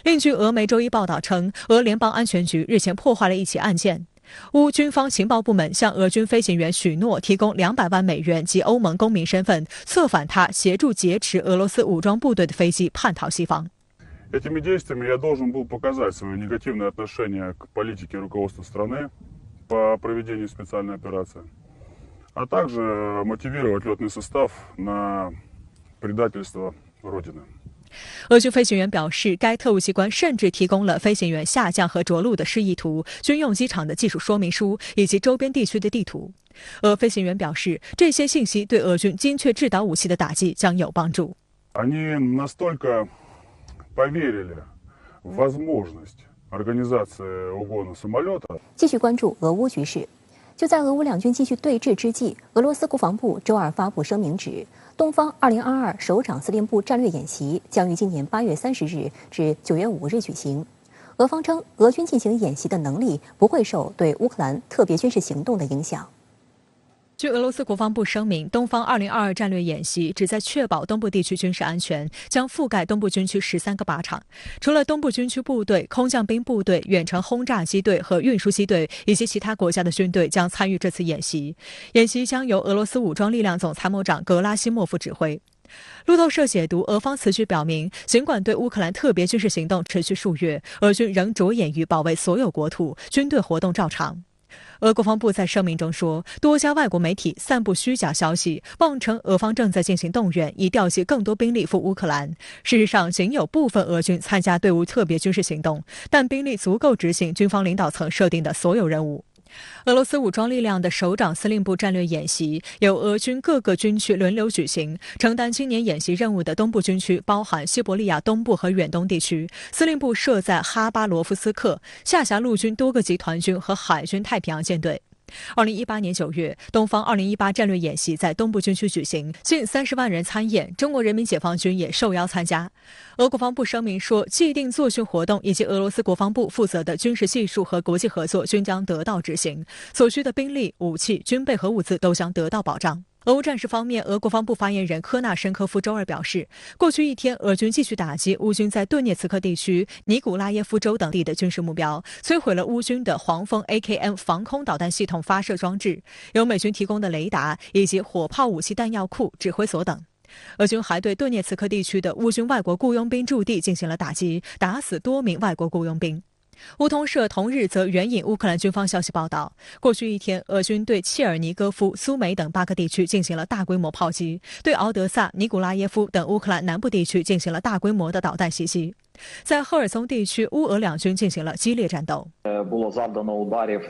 另据俄媒周一报道称，俄联邦安全局日前破坏了一起案件。乌军方情报部门向俄军飞行员许诺提供200万美元及欧盟公民身份，策反他协助劫持俄罗斯武装部队的飞机叛逃西方。Этими действиями я должен был показать свое негативное отношение к политике руководства страны по проведению специальной операции, а также мотивировать летный состав на предательство Родины。俄军飞行员表示，该特务机关甚至提供了飞行员下降和着陆的示意图、军用机场的技术说明书以及周边地区的地图。俄飞行员表示，这些信息对俄军精确制导武器的打击将有帮助。Они настолько поверили в возможность организации угона самолета。继续关注俄乌局势。就在俄乌两军继续对峙之际，俄罗斯国防部周二发布声明指，东方2022首长司令部战略演习将于今年8月30日至9月5日举行。俄方称，俄军进行演习的能力不会受对乌克兰特别军事行动的影响。据俄罗斯国防部声明，东方2022战略演习旨在确保东部地区军事安全，将覆盖东部军区13个靶场。除了东部军区部队、空降兵部队、远程轰炸机队和运输机队以及其他国家的军队将参与这次演习。演习将由俄罗斯武装力量总参谋长格拉西莫夫指挥。路透社解读俄方此举表明，尽管对乌克兰特别军事行动持续数月，俄军仍着眼于保卫所有国土，军队活动照常。俄国防部在声明中说，多家外国媒体散布虚假消息，妄称俄方正在进行动员，以调集更多兵力赴乌克兰。事实上，仅有部分俄军参加对乌特别军事行动，但兵力足够执行军方领导层设定的所有任务。俄罗斯武装力量的首长司令部战略演习由俄军各个军区轮流举行，承担今年演习任务的东部军区包含西伯利亚东部和远东地区，司令部设在哈巴罗夫斯克，下辖陆军多个集团军和海军太平洋舰队。2018年9月，东方2018战略演习在东部军区举行，近30万人参演，中国人民解放军也受邀参加。俄国防部声明说，既定作训活动以及俄罗斯国防部负责的军事技术和国际合作均将得到执行，所需的兵力、武器、军备和物资都将得到保障。俄乌战事方面，俄国防部发言人科纳申科夫周二表示，过去一天，俄军继续打击乌军在顿涅茨克地区、尼古拉耶夫州等地的军事目标，摧毁了乌军的黄蜂 AKM 防空导弹系统发射装置、由美军提供的雷达以及火炮武器弹药库、指挥所等。俄军还对顿涅茨克地区的乌军外国雇佣兵驻地进行了打击，打死多名外国雇佣兵。乌通社同日则援引乌克兰军方消息报道，过去一天，俄军对切尔尼戈夫、苏梅等8个地区进行了大规模炮击，对敖德萨、尼古拉耶夫等乌克兰南部地区进行了大规模的导弹袭击。在赫尔松地区，乌俄两军进行了激烈战斗。Було завдано ударів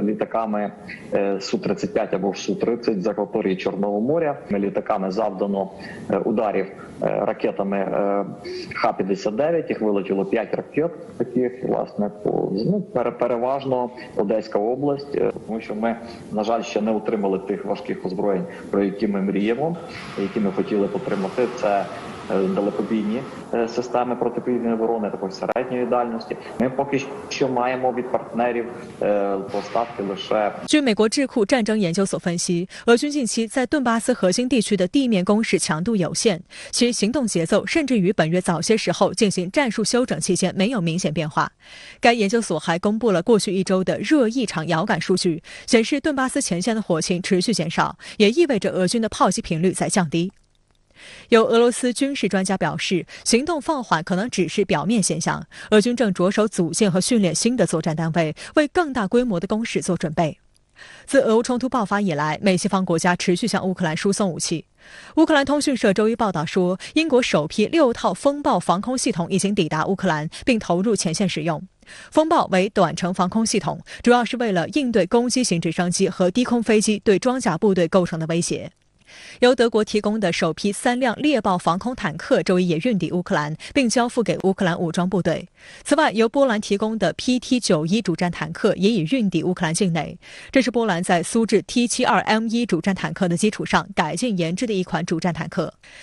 літаками Су-35 або Су-30 з акваторії Чорного моря. Літаками завдано ударів ракетами Х-59. Їх вилетіло 5 ракет таких, власне, переважно Одеська область, тому що ми, на жаль, ще не отримали тих важких озброєнь, про які ми мріємо, які ми хотіли отримати. Це далекобійні системи протиповітряної оборони, такої середньої дальності. Ми поки що маємо від партнерів поставки лише。据美国智库战争研究所分析，俄军近期在顿巴斯核心地区的地面攻势强度有限，其行动节奏甚至于本月早些时候进行战术休整期间没有明显变化。该研究所还公布了过去1周的热异常遥感数据，显示顿巴斯前线的火情持续减少，也意味着俄军的炮击频率在降低。有俄罗斯军事专家表示，行动放缓可能只是表面现象，俄军正着手组建和训练新的作战单位，为更大规模的攻势做准备。自俄乌冲突爆发以来，美西方国家持续向乌克兰输送武器。乌克兰通讯社周一报道说，英国首批6套风暴防空系统已经抵达乌克兰，并投入前线使用。风暴为短程防空系统，主要是为了应对攻击型直升机和低空飞机对装甲部队构成的威胁。由德国提供的首批3辆猎豹防空坦克周一也运抵乌克兰，并交付给乌克兰武装部队。此外，由波兰提供的 PT-91 主战坦克也已运抵乌克兰境内。这是波兰在苏制 T-72M1 主战坦克的基础上改进研制的一款主战坦克。